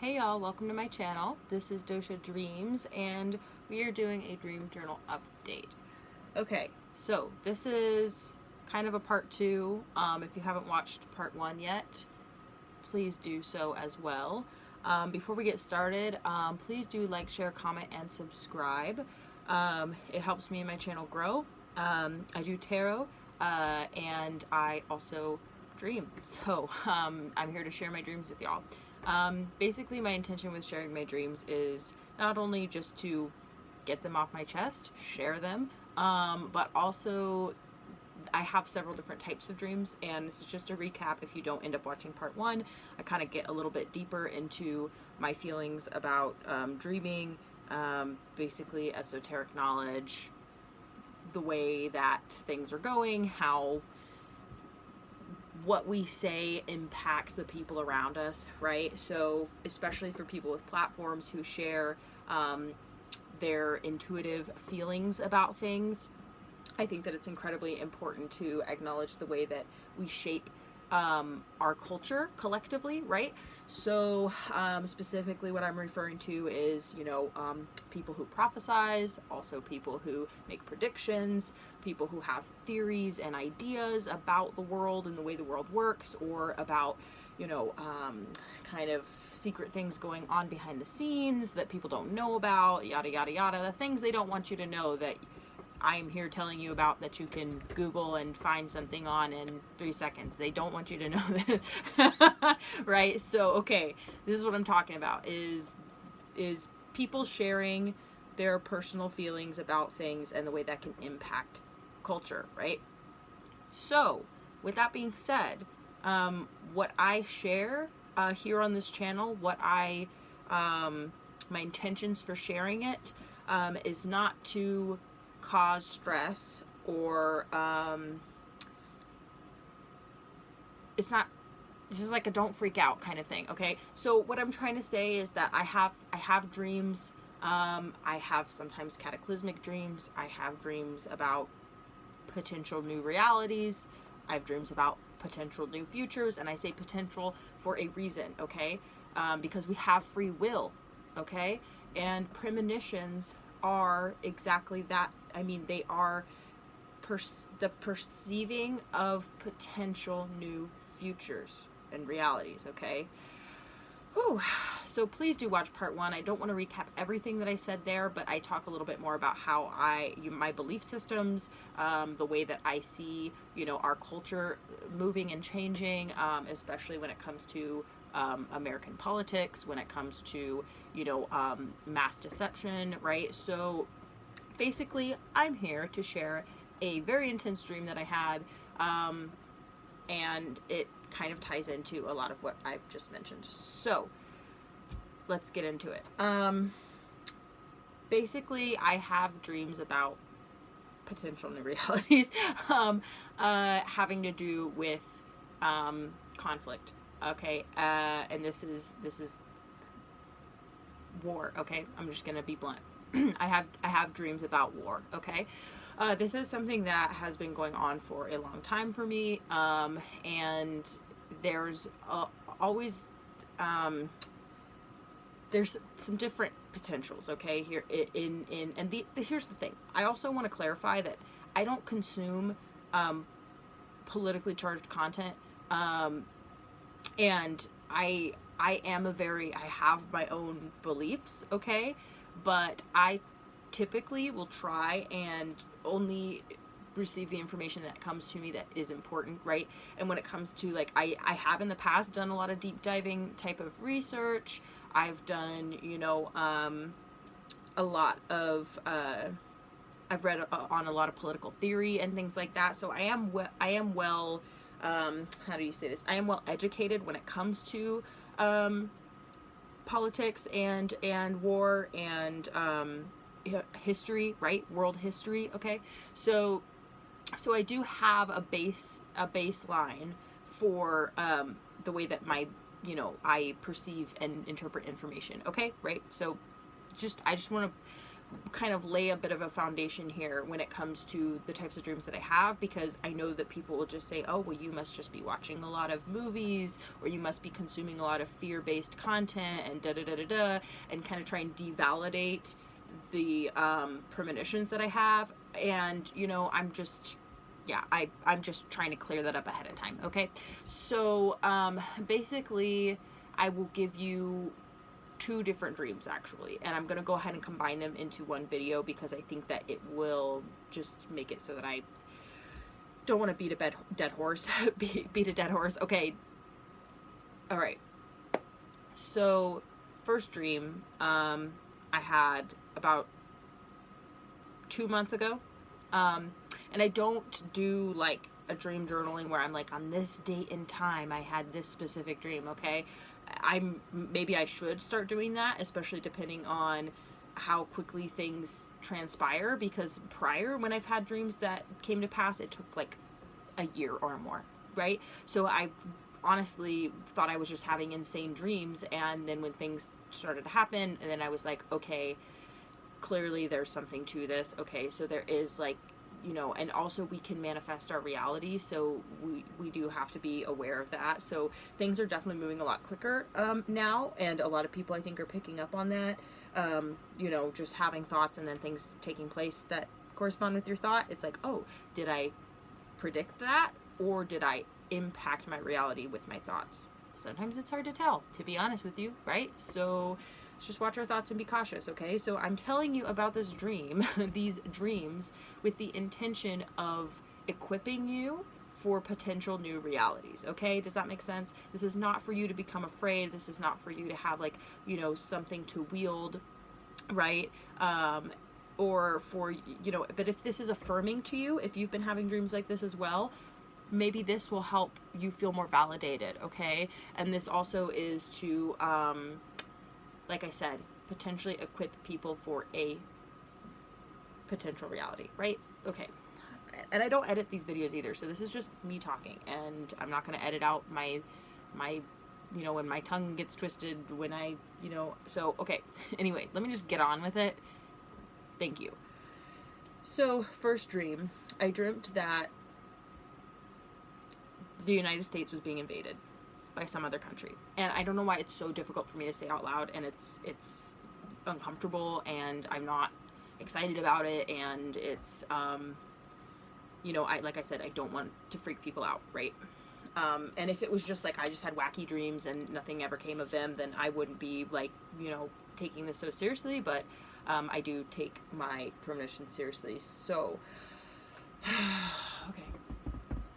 Hey y'all, welcome to my channel. This is DoshaDreams and we are doing a dream journal update. Okay, so this is kind of a part 2. If you haven't watched part 1 yet, please do so as well. Before we get started, please do like, share, comment, and subscribe. It helps me and my channel grow. I do tarot and I also dream. So I'm here to share my dreams with y'all. Basically, my intention with sharing my dreams is not only just to get them off my chest, share them, but also I have several different types of dreams, and this is just a recap. If you don't end up watching part 1, I kind of get a little bit deeper into my feelings about dreaming, basically esoteric knowledge, the way that things are going, how what we say impacts the people around us, right? So especially for people with platforms who share their intuitive feelings about things, I think that it's incredibly important to acknowledge the way that we shape our culture collectively, right? So specifically what I'm referring to is, people who prophesize, also people who make predictions, people who have theories and ideas about the world and the way the world works, or about, kind of secret things going on behind the scenes that people don't know about, yada, yada, yada, the things they don't want you to know that I'm here telling you about, that you can Google and find something on in 3 seconds. They don't want you to know this, right? So, okay, this is what I'm talking about, is people sharing their personal feelings about things and the way that can impact culture, right? So, with that being said, what I share here on this channel, my intentions for sharing it is not to cause stress, or this is like a don't freak out kind of thing. Okay, so what I'm trying to say is that I have dreams. I have sometimes cataclysmic dreams. I have dreams about potential new realities. I have dreams about potential new futures, and I say potential for a reason, okay? Because we have free will, okay? And premonitions are exactly that. I mean, they are the perceiving of potential new futures and realities, okay? Whew. So please do watch part 1. I don't want to recap everything that I said there, but I talk a little bit more about how my belief systems, the way that I see, our culture moving and changing, especially when it comes to American politics, when it comes to, mass deception, right? So basically, I'm here to share a very intense dream that I had, and it kind of ties into a lot of what I've just mentioned. So let's get into it. Basically, I have dreams about potential new realities having to do with conflict. Okay, and this is war. Okay, I'm just gonna be blunt. I have dreams about war. Okay, this is something that has been going on for a long time for me, and there's always there's some different potentials. Okay, here here's the thing. I also want to clarify that I don't consume politically charged content. And I have my own beliefs, okay? But I typically will try and only receive the information that comes to me that is important, right? And when it comes to, like, I have in the past done a lot of deep diving type of research. I've done, a lot of, I've read on a lot of political theory and things like that. So I am well, how do you say this? I am well educated when it comes to politics and war and history, right? World history. Okay, so I do have a baseline for the way that I perceive and interpret information. Okay, right? So I just want to kind of lay a bit of a foundation here when it comes to the types of dreams that I have, because I know that people will just say, oh, well, you must just be watching a lot of movies, or you must be consuming a lot of fear-based content, and da-da-da-da-da, and kind of try and devalidate the premonitions that I have. And, you know, I'm just trying to clear that up ahead of time, okay? So, basically, I will give you 2 different dreams, actually, and I'm gonna go ahead and combine them into one video because I think that it will just make it so that I don't want to beat a dead horse. beat a dead horse. Okay. All right. So, first dream, I had about 2 months ago, and I don't do like a dream journaling where I'm like, on this date and time I had this specific dream, okay? Maybe I should start doing that, especially depending on how quickly things transpire, because prior, when I've had dreams that came to pass, it took like a year or more, right? So I honestly thought I was just having insane dreams, and then when things started to happen, and then I was like, okay, clearly there's something to this. Okay, so there is, like, you know, and also we can manifest our reality, so we do have to be aware of that. So things are definitely moving a lot quicker now, and a lot of people, I think, are picking up on that. You know, just having thoughts and then things taking place that correspond with your thought. It's like, oh, did I predict that, or did I impact my reality with my thoughts? Sometimes it's hard to tell, to be honest with you, right? So let's just watch our thoughts and be cautious, okay? So I'm telling you about this dream, these dreams, with the intention of equipping you for potential new realities, okay? Does that make sense? This is not for you to become afraid. This is not for you to have, like, you know, something to wield, right? Or for, you know, but if this is affirming to you, if you've been having dreams like this as well, maybe this will help you feel more validated, okay? And this also is to, like I said, potentially equip people for a potential reality, right? Okay. And I don't edit these videos either, so this is just me talking, and I'm not going to edit out my, you know, when my tongue gets twisted, when I, you know, so, okay. Anyway, let me just get on with it. Thank you. So, first dream, I dreamt that the United States was being invaded by some other country. And I don't know why it's so difficult for me to say out loud, and it's uncomfortable, and I'm not excited about it, and it's, you know, like I said, I don't want to freak people out, right? And if it was just like I just had wacky dreams and nothing ever came of them, then I wouldn't be, like, you know, taking this so seriously, but I do take my premonition seriously. So, okay.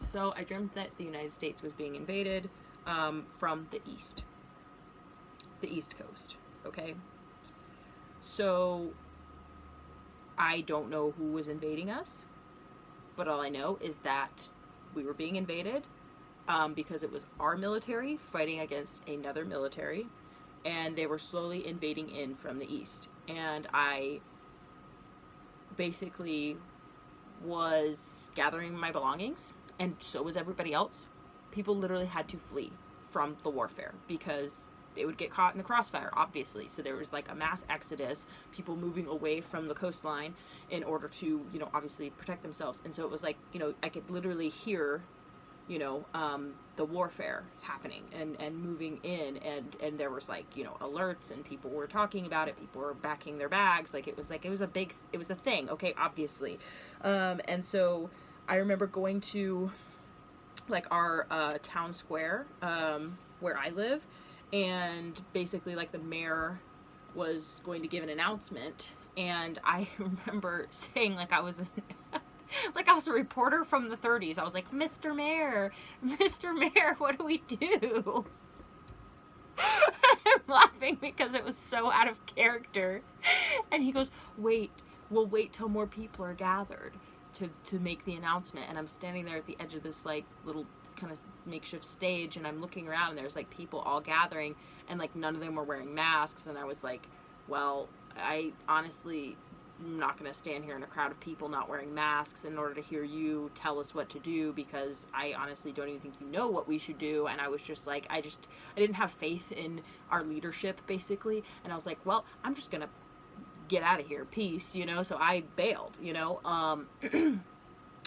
So I dreamt that the United States was being invaded from the East Coast, okay? So I don't know who was invading us, but all I know is that we were being invaded because it was our military fighting against another military, and they were slowly invading in from the East. And I basically was gathering my belongings, and so was everybody else. People literally had to flee from the warfare because they would get caught in the crossfire, obviously. So there was like a mass exodus, people moving away from the coastline in order to, you know, obviously protect themselves. And so it was like, you know, I could literally hear, you know, the warfare happening and moving in, and there was, like, you know, alerts, and people were talking about it, people were packing their bags, like it was a thing, okay, obviously. And so I remember going to, like, our town square where I live, and basically, like, the mayor was going to give an announcement, and I remember saying, like, I was a reporter from the 30s. I was like, Mr. Mayor, what do we do? I'm laughing because it was so out of character. And he goes, we'll wait till more people are gathered to make the announcement. And I'm standing there at the edge of this, like, little kind of makeshift stage, and I'm looking around, and there's, like, people all gathering, and, like, none of them were wearing masks. And I was like, well, I honestly am not going to stand here in a crowd of people not wearing masks in order to hear you tell us what to do, because I honestly don't even think you know what we should do. And I was just like, I didn't have faith in our leadership, basically. And I was like, well, I'm just going to get out of here, peace, you know, so I bailed, you know,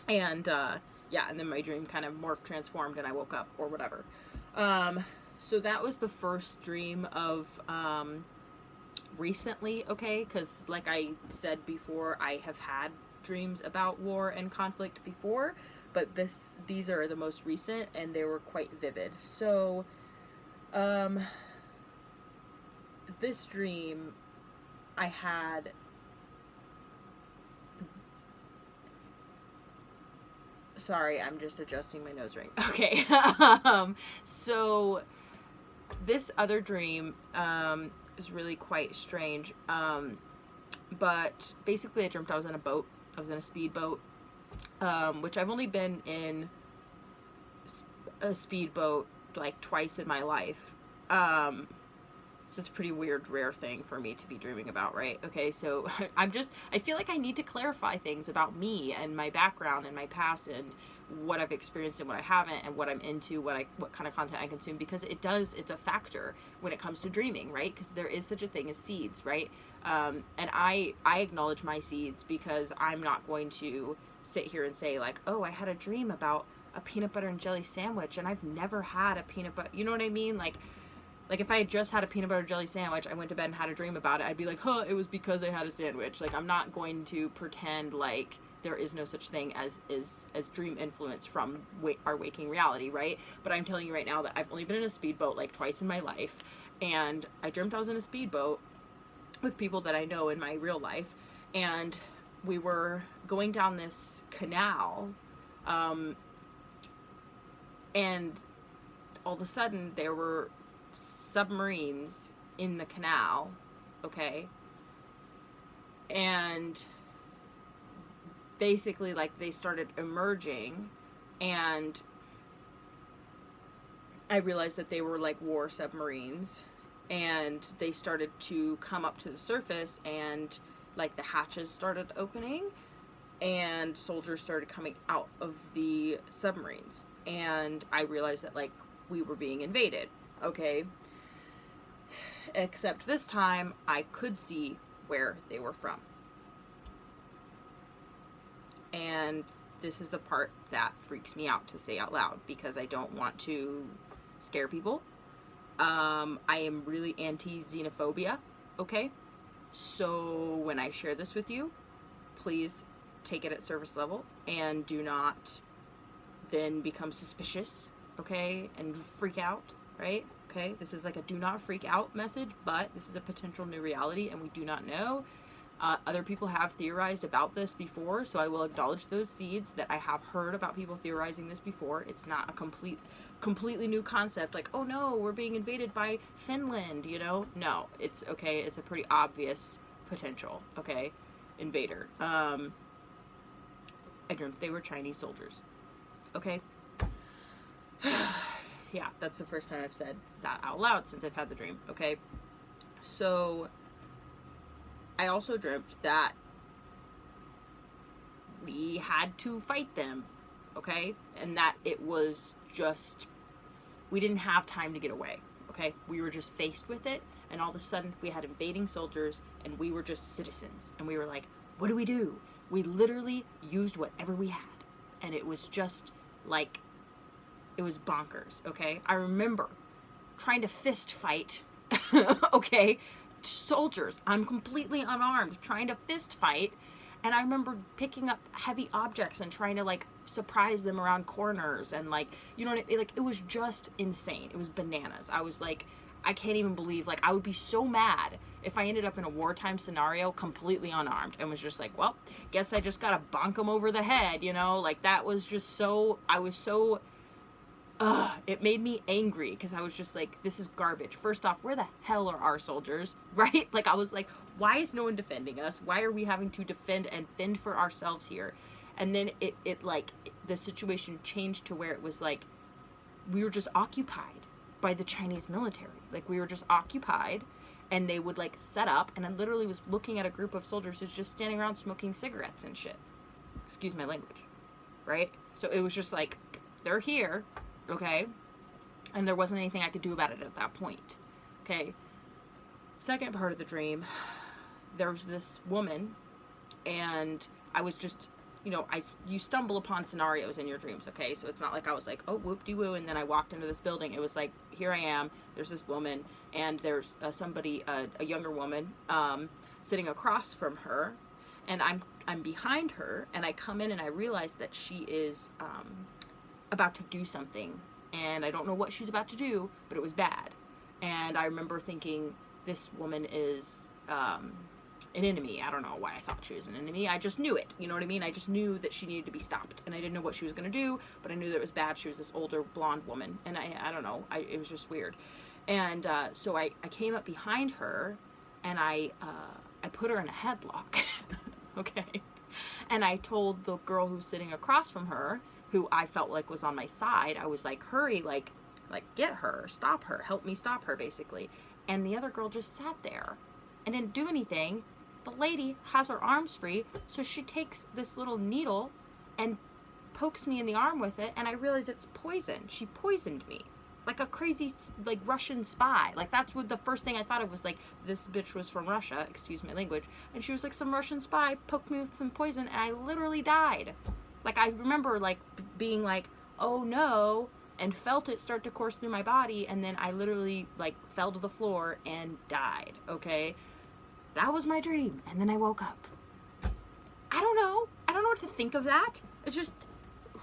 and then my dream kind of transformed and I woke up or whatever. So that was the first dream of recently, okay, because like I said before, I have had dreams about war and conflict before, but these are the most recent and they were quite vivid. So this dream I had, sorry, I'm just adjusting my nose ring. Okay. So this other dream is really quite strange. But basically I dreamt I was in a boat. I was in a speedboat, which I've only been in a speedboat like twice in my life. So it's a pretty weird, rare thing for me to be dreaming about, right? Okay, so I feel like I need to clarify things about me and my background and my past and what I've experienced and what I haven't and what I'm into, what kind of content I consume, because it's a factor when it comes to dreaming, right? Because there is such a thing as seeds, right? And I acknowledge my seeds because I'm not going to sit here and say like, oh, I had a dream about a peanut butter and jelly sandwich and I've never had a peanut butter, you know what I mean? Like if I had just had a peanut butter jelly sandwich, I went to bed and had a dream about it, I'd be like, huh, it was because I had a sandwich. Like, I'm not going to pretend like there is no such thing as dream influence from our waking reality, right? But I'm telling you right now that I've only been in a speedboat like twice in my life, and I dreamt I was in a speedboat with people that I know in my real life, and we were going down this canal, and all of a sudden there were submarines in the canal, okay? And basically, like, they started emerging, and I realized that they were, like, war submarines, and they started to come up to the surface, and, like, the hatches started opening, and soldiers started coming out of the submarines, and I realized that, like, we were being invaded, okay? Except this time, I could see where they were from. And this is the part that freaks me out to say out loud, because I don't want to scare people. I am really anti-xenophobia, okay? So when I share this with you, please take it at service level and do not then become suspicious, okay? And freak out, right? Okay, this is like a do not freak out message, but this is a potential new reality and we do not know. Other people have theorized about this before, so I will acknowledge those seeds that I have heard about people theorizing this before. It's not a completely new concept, like, oh no, we're being invaded by Finland, you know? No, it's okay, it's a pretty obvious potential, okay, invader. I dreamt they were Chinese soldiers, okay? Yeah, that's the first time I've said that out loud since I've had the dream, okay? So I also dreamt that we had to fight them, okay? And that it was just, we didn't have time to get away, okay? We were just faced with it, and all of a sudden we had invading soldiers, and we were just citizens. And we were like, what do we do? We literally used whatever we had. And it was just like, it was bonkers, okay? I remember trying to fist fight, okay, soldiers. I'm completely unarmed, trying to fist fight, and I remember picking up heavy objects and trying to, like, surprise them around corners, and, like, you know what I mean? Like, it was just insane. It was bananas. I was like, I can't even believe, like, I would be so mad if I ended up in a wartime scenario completely unarmed and was just like, well, guess I just gotta bonk them over the head, you know? Like, that was just so, I was so... it made me angry because I was just like, this is garbage. First off, where the hell are our soldiers, right? Like, I was like, why is no one defending us? Why are we having to defend and fend for ourselves here? And then the situation changed to where it was like, we were just occupied by the Chinese military. Like, we were just occupied, and they would, like, set up, and I literally was looking at a group of soldiers who's just standing around smoking cigarettes and shit. Excuse my language, right? So it was just like, they're here, okay, and there wasn't anything I could do about it at that point, okay? Second part of the dream, there was this woman, and I was just, you stumble upon scenarios in your dreams, okay? So it's not like I was like, oh, whoop-de-woo, and then I walked into this building. It was like, here I am, there's this woman, and there's somebody, a younger woman, sitting across from her, and I'm behind her, and I come in and I realize that she is about to do something, and I don't know what she's about to do, but it was bad. And I remember thinking, this woman is an enemy. I don't know why I thought she was an enemy. I just knew it. You know what I mean? I just knew that she needed to be stopped. And I didn't know what she was going to do, but I knew that it was bad. She was this older blonde woman. And I don't know. It was just weird. And so I came up behind her, and I put her in a headlock. Okay? And I told the girl who's sitting across from her, who I felt like was on my side, I was like, hurry, like get her, stop her, help me stop her, basically. And the other girl just sat there and didn't do anything. The lady has her arms free, so she takes this little needle and pokes me in the arm with it, and I realize it's poison. She poisoned me. Like a crazy, like, Russian spy. Like, that's what the first thing I thought of was, like, this bitch was from Russia, excuse my language, and she was like some Russian spy, poked me with some poison, and I literally died. Like, I remember, like, being like, oh no, and felt it start to course through my body, and then I literally, like, fell to the floor and died, okay? That was my dream, and then I woke up. I don't know what to think of that. It's just,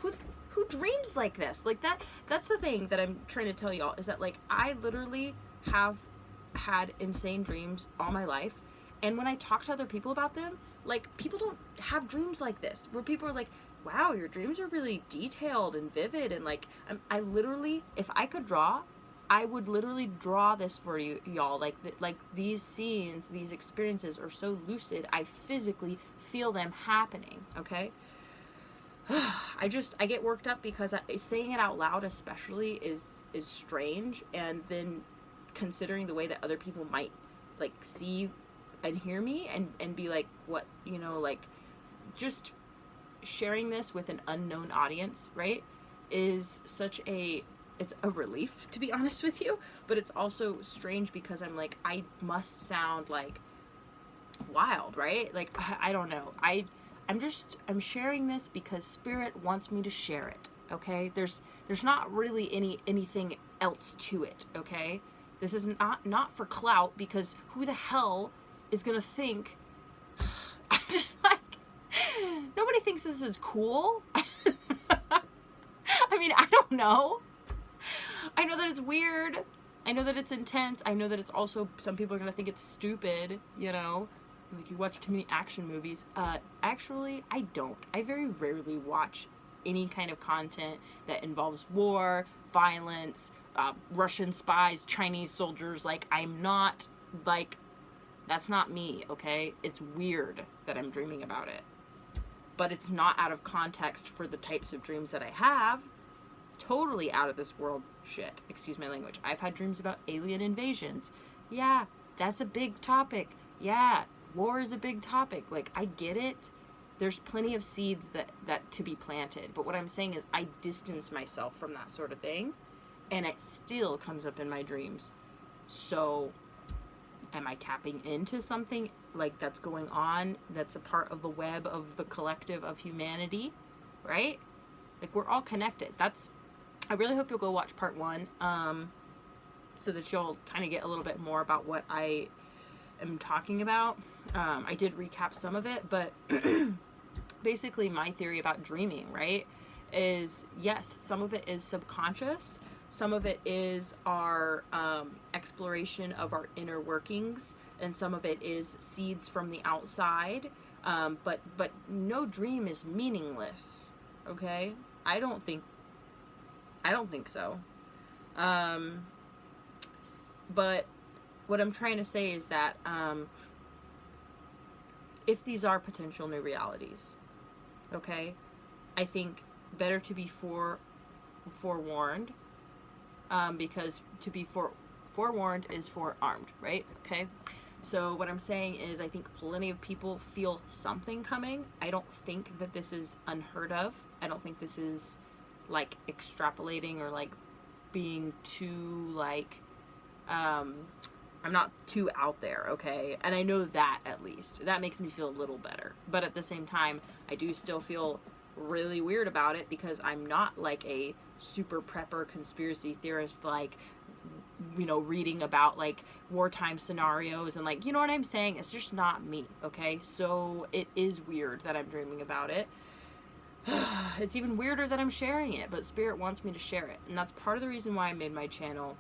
who dreams like this? Like, that's the thing that I'm trying to tell y'all, is that, like, I literally have had insane dreams all my life, and when I talk to other people about them, like, people don't have dreams like this, where people are like, wow, your dreams are really detailed and vivid, and, like, I literally, if I could draw, I would literally draw this for y'all. Like these scenes, these experiences are so lucid, I physically feel them happening, okay? I get worked up because saying it out loud especially is strange, and then considering the way that other people might, like, see and hear me and be like, what, like, just sharing this with an unknown audience, right, is it's a relief, to be honest with you, but it's also strange because I'm like, I must sound like wild, right? Like, I don't know. I'm sharing this because Spirit wants me to share it, okay? There's not really anything else to it, okay? This is not for clout, because who the hell is gonna think, I'm just like, nobody thinks this is cool. I mean, I don't know. I know that it's weird. I know that it's intense. I know that it's also, some people are going to think it's stupid, like you watch too many action movies. Actually, I don't. I very rarely watch any kind of content that involves war, violence, Russian spies, Chinese soldiers. Like, I'm not, like, that's not me, okay? It's weird that I'm dreaming about it. But it's not out of context for the types of dreams that I have. Totally out of this world shit. Excuse my language. I've had dreams about alien invasions. Yeah, that's a big topic. Yeah, war is a big topic. Like, I get it. There's plenty of seeds that to be planted. But what I'm saying is I distance myself from that sort of thing, and it still comes up in my dreams. So, am I tapping into something, like, that's going on, that's a part of the web of the collective of humanity, right? Like, we're all connected. I really hope you'll go watch part 1, so that you'll kind of get a little bit more about what I am talking about. I did recap some of it, but basically my theory about dreaming, right, is, yes, some of it is subconscious, some of it is our exploration of our inner workings, and some of it is seeds from the outside, but no dream is meaningless, okay? I don't think so. But what I'm trying to say is that if these are potential new realities, okay, I think better to be forewarned, because to be forewarned is forearmed, right? Okay. So what I'm saying is, I think plenty of people feel something coming. I don't think that this is unheard of. I don't think this is, like, extrapolating or, like, being too, like, too out there, okay? And I know that, at least. That makes me feel a little better. But at the same time, I do still feel really weird about it because I'm not like a super prepper conspiracy theorist, like, you know, reading about like wartime scenarios and like, you know what I'm saying? It's just not me, okay? So it is weird that I'm dreaming about it. It's even weirder that I'm sharing it, but Spirit wants me to share it. And that's part of the reason why I made my channel,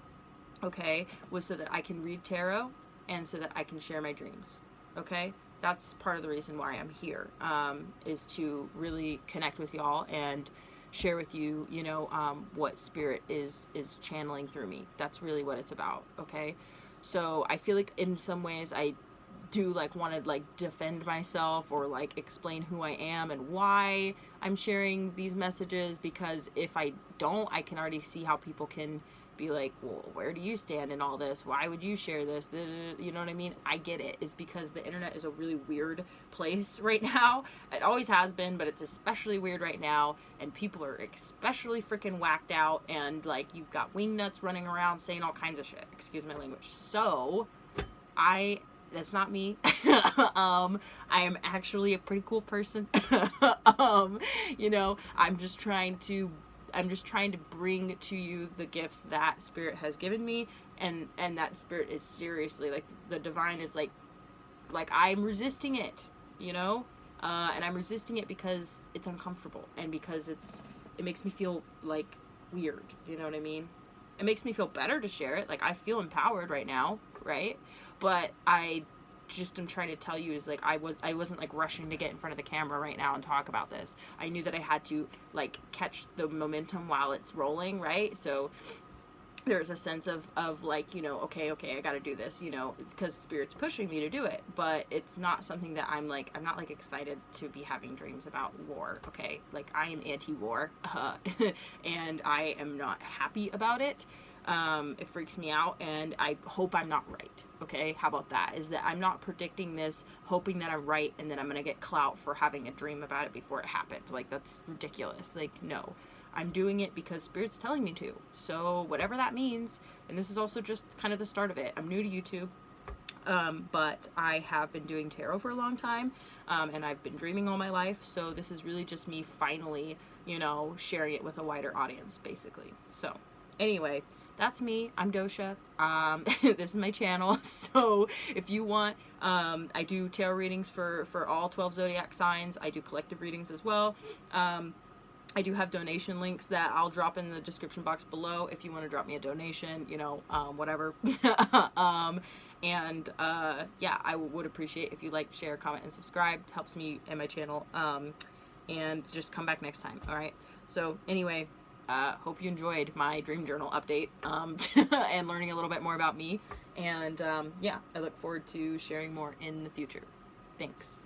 okay, was so that I can read tarot and so that I can share my dreams, okay? That's part of the reason why I'm here, is to really connect with y'all and share with you, you know, what Spirit is channeling through me. That's really what it's about, okay? So I feel like in some ways I do like want to like defend myself or like explain who I am and why I'm sharing these messages, because if I don't, I can already see how people can be like, well, where do you stand in all this? Why would you share this? You know what I mean? I get it. It's because the internet is a really weird place right now. It always has been, but it's especially weird right now. And people are especially freaking whacked out. And like, you've got wingnuts running around saying all kinds of shit. Excuse my language. So, that's not me. I am actually a pretty cool person. You know, I'm just trying to bring to you the gifts that Spirit has given me, and that Spirit is seriously, like, the divine is like I'm resisting it, you know? And I'm resisting it because it's uncomfortable, and because it makes me feel, like, weird, you know what I mean? It makes me feel better to share it. Like, I feel empowered right now, right? But I just am trying to tell you is like I wasn't like rushing to get in front of the camera right now and talk about this. I knew that I had to like catch the momentum while it's rolling, right? So there's a sense of like, you know, okay, I gotta do this, you know, it's because Spirit's pushing me to do it, but it's not something that I'm not like excited to be having dreams about war, okay? Like, I am anti-war, and I am not happy about it. It freaks me out, and I hope I'm not right, okay? How about that? Is that I'm not predicting this, hoping that I'm right, and then I'm gonna get clout for having a dream about it before it happened. Like, that's ridiculous. Like, no. I'm doing it because Spirit's telling me to. So whatever that means, and this is also just kind of the start of it. I'm new to YouTube, but I have been doing tarot for a long time, and I've been dreaming all my life. So this is really just me finally, you know, sharing it with a wider audience, basically. So anyway, that's me. I'm Dosha. This is my channel. So if you want, I do tarot readings for all 12 zodiac signs. I do collective readings as well. I do have donation links that I'll drop in the description box below if you want to drop me a donation, you know, whatever. Yeah, I would appreciate if you like, share, comment, and subscribe. It helps me and my channel. And just come back next time, all right? So anyway, hope you enjoyed my dream journal update, and learning a little bit more about me. And yeah, I look forward to sharing more in the future. Thanks.